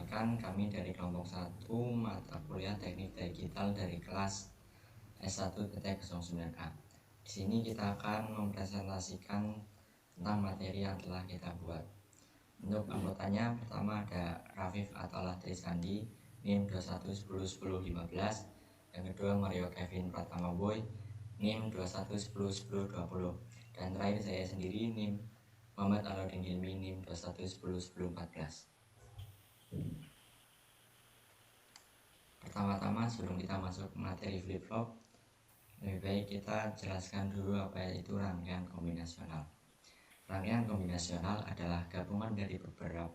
Perkenalkan, kami dari kelompok 1 mata kuliah Teknik Digital dari kelas S1-09A. Di sini kita akan mempresentasikan tentang materi yang telah kita buat. Untuk anggotanya, pertama ada Rafif Atalah Trisandi, NIM 21101015. Yang kedua Mario Kevin Pratama Boy, NIM 21101020. Dan terakhir saya sendiri, NIM Muhammad Alauddin Hilmi, NIM 21101014. Pertama-tama sebelum kita masuk materi flip-flop, lebih baik kita jelaskan dulu apa itu rangkaian kombinasional. Rangkaian kombinasional adalah gabungan dari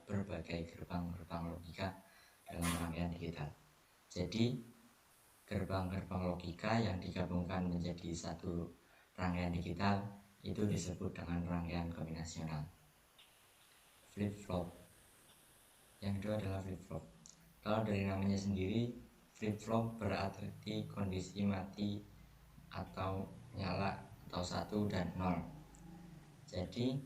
berbagai gerbang-gerbang logika dalam rangkaian digital. Jadi, gerbang-gerbang logika yang digabungkan menjadi satu rangkaian digital itu disebut dengan rangkaian kombinasional. Flip-flop. Yang kedua adalah flip-flop. Kalau dari namanya sendiri, flip-flop berarti kondisi mati atau nyala atau 1 dan 0. Jadi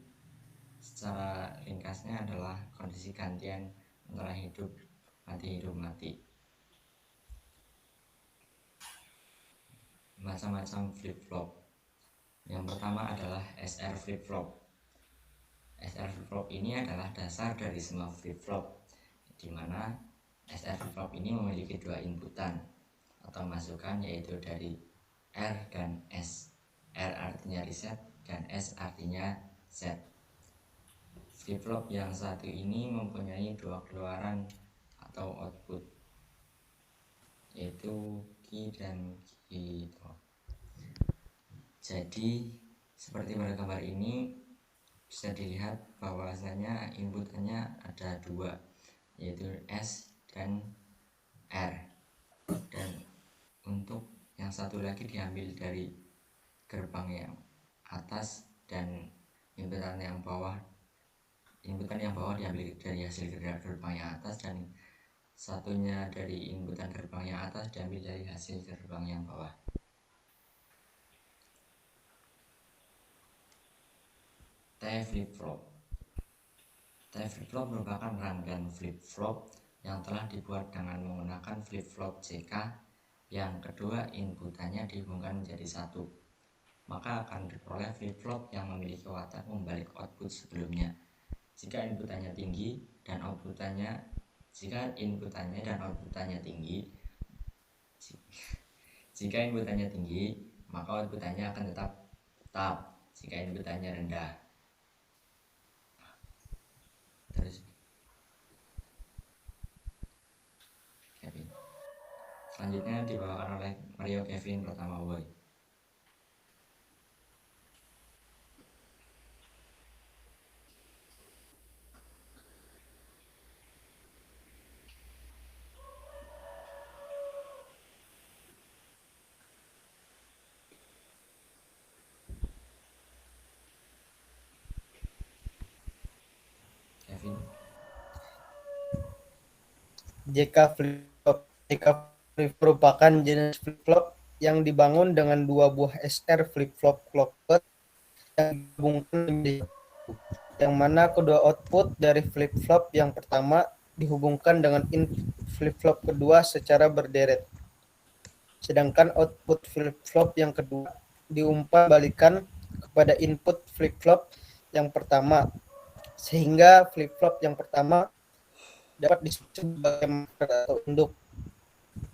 secara ringkasnya adalah kondisi gantian antara hidup mati. Macam-macam flip-flop. Yang pertama adalah SR flip-flop. SR flip-flop ini adalah dasar dari semua flip-flop, di mana SR flip-flop ini memiliki dua inputan atau masukan, yaitu dari R dan S. R artinya reset dan S artinya set. Flip-flop yang satu ini mempunyai dua keluaran atau output, yaitu key dan gitu. Jadi seperti pada gambar ini bisa dilihat bahwasanya inputannya ada dua, yaitu S dan R. Dan untuk yang satu lagi diambil dari gerbang yang atas dan inputan yang bawah diambil dari hasil gerbang yang atas, dan satunya dari inputan gerbang yang atas diambil dari hasil gerbang yang bawah. T flip-flop. T flip-flop merupakan rangkaian flip-flop yang telah dibuat dengan menggunakan flip-flop JK. Yang kedua, inputannya dihubungkan menjadi satu, maka akan diperoleh flip-flop yang memiliki watak membalik output sebelumnya. Jika inputannya dan outputannya tinggi, maka outputannya akan tetap. Jika inputannya rendah, terus Kevin. Selanjutnya dibawakan oleh Mario Kevin Pratama Boy. Kevin. JK flip-flop. JK flip-flop merupakan jenis flip-flop yang dibangun dengan dua buah SR flip-flop clock bus yang digabungkan menjadi satu, yang mana kedua output dari flip-flop yang pertama dihubungkan dengan input flip-flop kedua secara berderet. Sedangkan output flip-flop yang kedua diumpan balikan kepada input flip-flop yang pertama, sehingga flip-flop yang pertama dapat disebut sebagai master atau induk,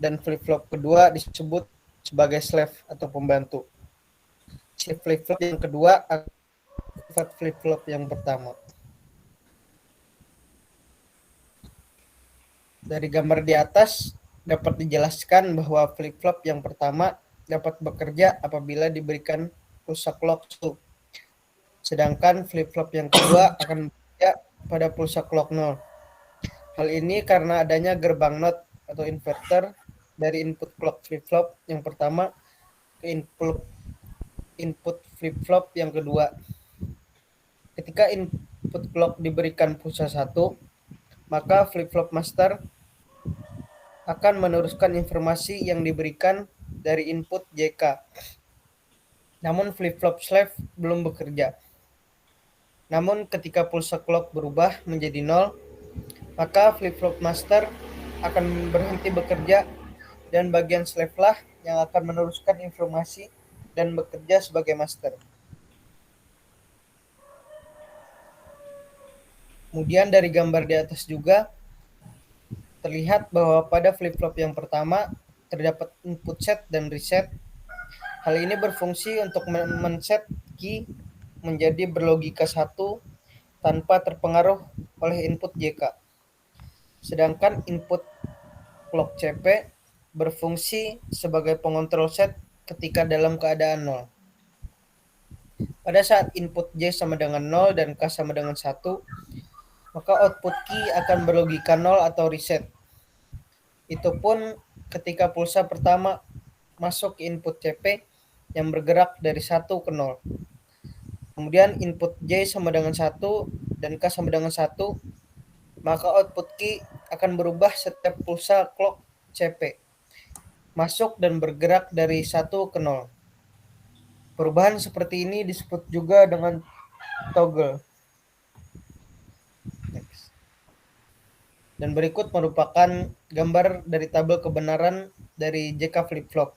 dan flip-flop kedua disebut sebagai slave atau pembantu. Si flip-flop yang kedua akibat flip-flop yang pertama. Dari gambar di atas dapat dijelaskan bahwa flip-flop yang pertama dapat bekerja apabila diberikan pulsa clock 1. Sedangkan flip-flop yang kedua akan bekerja pada pulsa clock 0. Hal ini karena adanya gerbang NOT atau inverter dari input clock flip-flop yang pertama ke input flip-flop yang kedua. Ketika input clock diberikan pulsa 1, maka flip-flop master akan meneruskan informasi yang diberikan dari input JK. Namun flip-flop slave belum bekerja. Namun ketika pulsa clock berubah menjadi 0, maka flip-flop master akan berhenti bekerja dan bagian slave lah yang akan meneruskan informasi dan bekerja sebagai master. Kemudian dari gambar di atas juga terlihat bahwa pada flip-flop yang pertama terdapat input set dan reset. Hal ini berfungsi untuk men-set key menjadi berlogika 1 tanpa terpengaruh oleh input JK. Sedangkan input clock CP berfungsi sebagai pengontrol set ketika dalam keadaan 0. Pada saat input J sama dengan 0 dan K sama dengan 1, maka output key akan berlogika 0 atau reset. Itu pun ketika pulsa pertama masuk ke input CP yang bergerak dari 1 ke 0. Kemudian input J sama dengan 1 dan K sama dengan 1, maka output key akan berubah setiap pulsa clock CP masuk dan bergerak dari 1 ke 0. Perubahan seperti ini disebut juga dengan toggle. Dan berikut merupakan gambar dari tabel kebenaran dari JK flip-flop.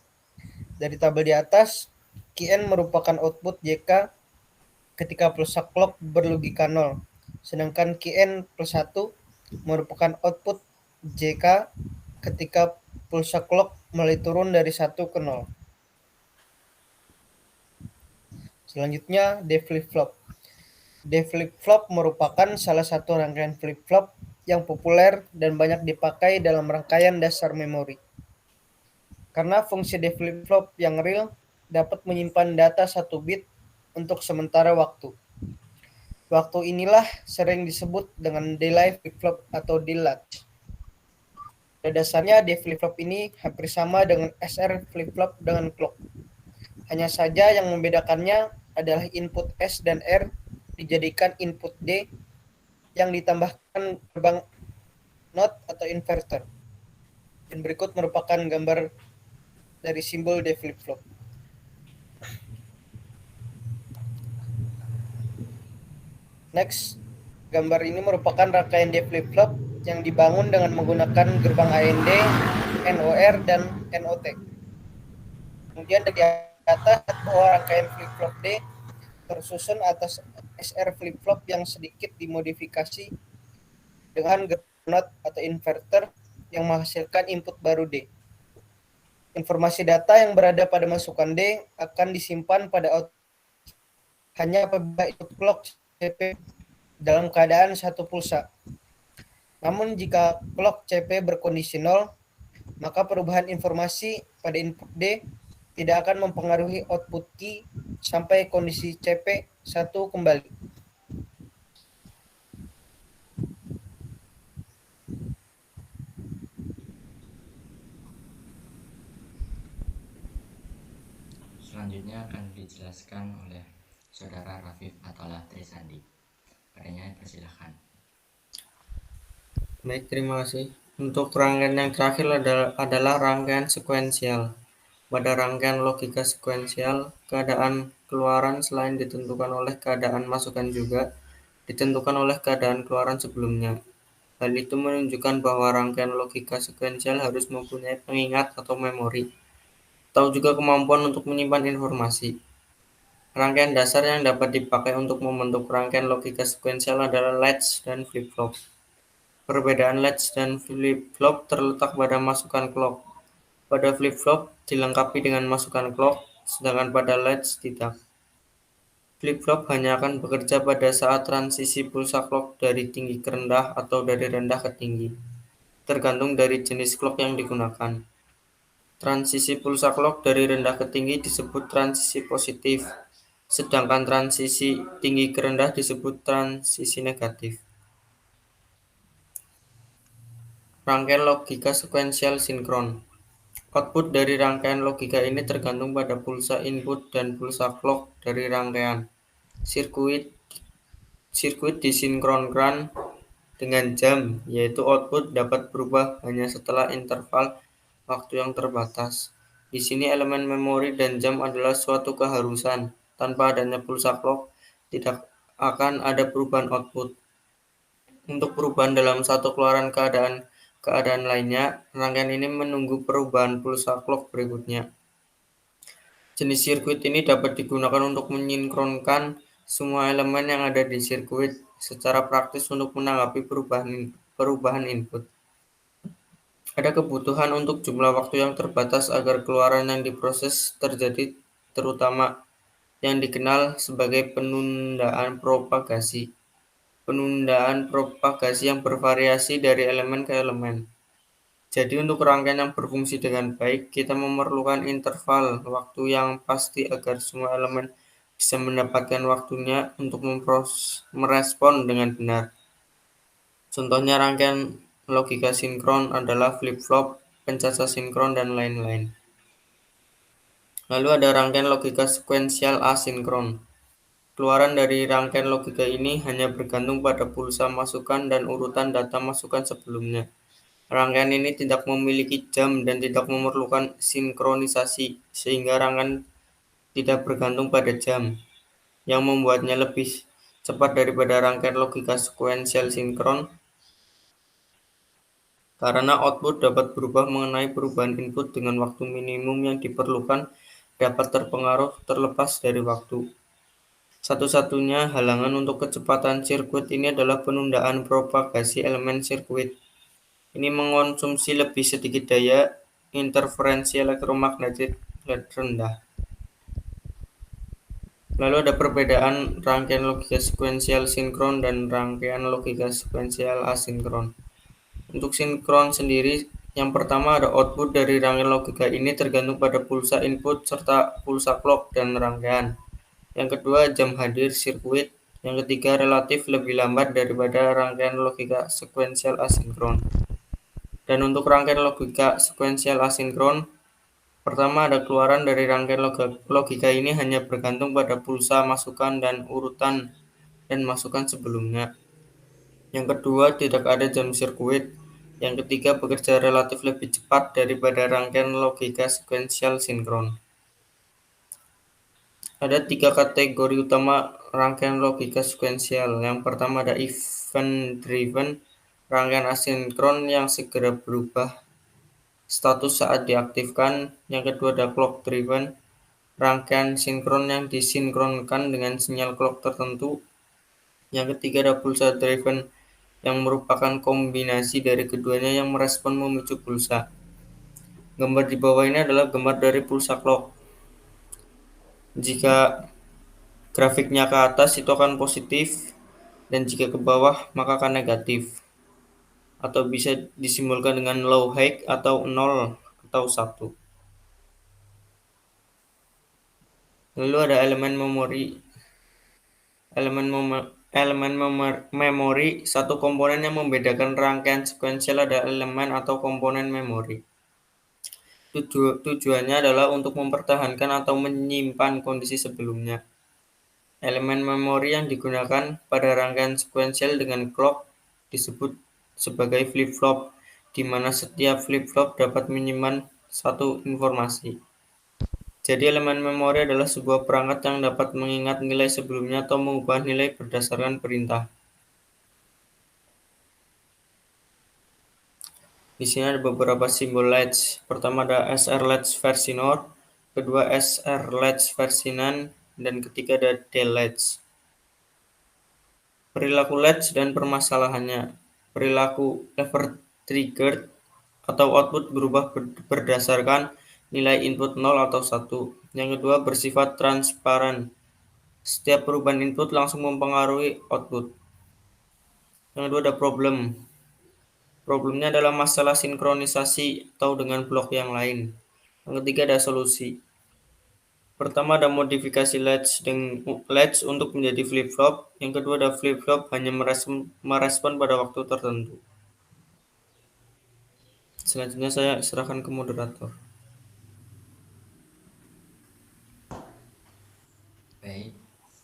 Dari tabel di atas, Qn merupakan output JK ketika pulsa clock berlogika 0, sedangkan Qn plus 1 merupakan output JK ketika pulsa clock mulai turun dari 1 ke 0. Selanjutnya, D flip-flop. D flip-flop merupakan salah satu rangkaian flip-flop yang populer dan banyak dipakai dalam rangkaian dasar memori. Karena fungsi D flip-flop yang real dapat menyimpan data 1 bit untuk sementara waktu. Waktu inilah sering disebut dengan delay flip-flop atau delatch. Pada dasarnya D flip-flop ini hampir sama dengan SR flip-flop dengan clock. Hanya saja yang membedakannya adalah input S dan R dijadikan input D yang ditambahkan gerbang NOT atau inverter. Dan berikut merupakan gambar dari simbol D flip-flop. Next, gambar ini merupakan rangkaian D flip-flop yang dibangun dengan menggunakan gerbang AND, NOR, dan NOT. Kemudian dari atas bahwa rangkaian flip-flop D tersusun atas SR flip-flop yang sedikit dimodifikasi dengan gerbang NOT atau inverter yang menghasilkan input baru D. Informasi data yang berada pada masukan D akan disimpan pada output hanya apabila input clock CP dalam keadaan satu pulsa. Namun jika clock CP berkondisi 0, maka perubahan informasi pada input D tidak akan mempengaruhi output key sampai kondisi CP 1 kembali. Selanjutnya akan dijelaskan oleh Saudara Rafif Atollah Trisandi. Padanya persilahkan. Baik, terima kasih. Untuk rangkaian yang terakhir adalah rangkaian sekuensial. Pada rangkaian logika sekuensial, keadaan keluaran selain ditentukan oleh keadaan masukan juga ditentukan oleh keadaan keluaran sebelumnya. Hal itu menunjukkan bahwa rangkaian logika sekuensial harus mempunyai pengingat atau memori, atau juga kemampuan untuk menyimpan informasi. Rangkaian dasar yang dapat dipakai untuk membentuk rangkaian logika sekuensial adalah latch dan flip-flop. Perbedaan latch dan flip-flop terletak pada masukan clock. Pada flip-flop dilengkapi dengan masukan clock, sedangkan pada latch tidak. Flip-flop hanya akan bekerja pada saat transisi pulsa clock dari tinggi ke rendah atau dari rendah ke tinggi, tergantung dari jenis clock yang digunakan. Transisi pulsa clock dari rendah ke tinggi disebut transisi positif, sedangkan transisi tinggi ke rendah disebut transisi negatif. Rangkaian logika sekuensial sinkron. Output dari rangkaian logika ini tergantung pada pulsa input dan pulsa clock dari rangkaian. Sirkuit disinkronkan dengan jam, yaitu output dapat berubah hanya setelah interval waktu yang terbatas. Di sini elemen memori dan jam adalah suatu keharusan. Tanpa adanya pulsa clock, tidak akan ada perubahan output. untuk perubahan dalam satu keluaran keadaan lainnya, rangkaian ini menunggu perubahan pulsa clock berikutnya. Jenis sirkuit ini dapat digunakan untuk menyinkronkan semua elemen yang ada di sirkuit secara praktis untuk menanggapi perubahan input. Ada kebutuhan untuk jumlah waktu yang terbatas agar keluaran yang diproses terjadi, terutama yang dikenal sebagai penundaan propagasi. Penundaan propagasi yang bervariasi dari elemen ke elemen. Jadi untuk rangkaian yang berfungsi dengan baik, kita memerlukan interval waktu yang pasti agar semua elemen bisa mendapatkan waktunya untuk merespon dengan benar. Contohnya rangkaian logika sinkron adalah flip-flop, pencasa sinkron, dan lain-lain. Lalu ada rangkaian logika sekuensial asinkron. Keluaran dari rangkaian logika ini hanya bergantung pada pulsa masukan dan urutan data masukan sebelumnya. Rangkaian ini tidak memiliki jam dan tidak memerlukan sinkronisasi, sehingga rangkaian tidak bergantung pada jam, yang membuatnya lebih cepat daripada rangkaian logika sekuensial sinkron, karena output dapat berubah mengenai perubahan input dengan waktu minimum yang diperlukan dapat terpengaruh terlepas dari waktu. Satu-satunya halangan untuk kecepatan sirkuit ini adalah penundaan propagasi elemen sirkuit. Ini mengonsumsi lebih sedikit daya interferensi elektromagnetik rendah. Lalu ada perbedaan rangkaian logika sekuensial sinkron dan rangkaian logika sekuensial asinkron. Untuk sinkron sendiri, yang pertama ada output dari rangkaian logika ini tergantung pada pulsa input serta pulsa clock dan rangkaian. Yang kedua, jam hadir sirkuit. Yang ketiga, relatif lebih lambat daripada rangkaian logika sekuensial asinkron. Dan untuk rangkaian logika sekuensial asinkron, pertama ada keluaran dari rangkaian logika ini hanya bergantung pada pulsa masukan dan urutan dan masukan sebelumnya. Yang kedua, tidak ada jam sirkuit. Yang ketiga, bekerja relatif lebih cepat daripada rangkaian logika sekuensial sinkron. Ada 3 kategori utama rangkaian logika sekuensial. Yang pertama ada event-driven, rangkaian asinkron yang segera berubah status saat diaktifkan. Yang kedua ada clock-driven, rangkaian sinkron yang disinkronkan dengan sinyal clock tertentu. Yang ketiga ada pulsa-driven, yang merupakan kombinasi dari keduanya yang merespon memicu pulsa. Gambar di bawah ini adalah gambar dari pulsa clock. Jika grafiknya ke atas itu akan positif, dan jika ke bawah maka akan negatif. Atau bisa disimbolkan dengan low high atau 0 atau 1. Lalu ada elemen memori. Memori, satu komponen yang membedakan rangkaian sekuensial ada elemen atau komponen memori. Tujuannya adalah untuk mempertahankan atau menyimpan kondisi sebelumnya. Elemen memori yang digunakan pada rangkaian sekuensial dengan clock disebut sebagai flip-flop, di mana setiap flip-flop dapat menyimpan satu informasi. Jadi elemen memori adalah sebuah perangkat yang dapat mengingat nilai sebelumnya atau mengubah nilai berdasarkan perintah. Di sini ada beberapa simbol latch. Pertama ada SR latch versi NOR, kedua SR latch versi NAND, dan ketiga ada D latch. Perilaku latch dan permasalahannya. Perilaku lever triggered atau output berubah berdasarkan nilai input 0 atau 1. Yang kedua bersifat transparan. Setiap perubahan input langsung mempengaruhi output. Yang kedua ada problem. Problemnya adalah masalah sinkronisasi atau dengan blok yang lain. Yang ketiga ada solusi. Pertama ada modifikasi latch untuk menjadi flip-flop. Yang kedua ada flip-flop hanya merespon pada waktu tertentu. Selanjutnya saya serahkan ke moderator. Baik,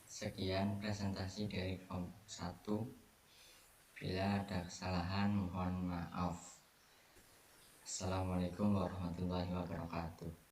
sekian presentasi dari kelompok 1. Bila ada kesalahan mohon maaf. Assalamualaikum warahmatullahi wabarakatuh.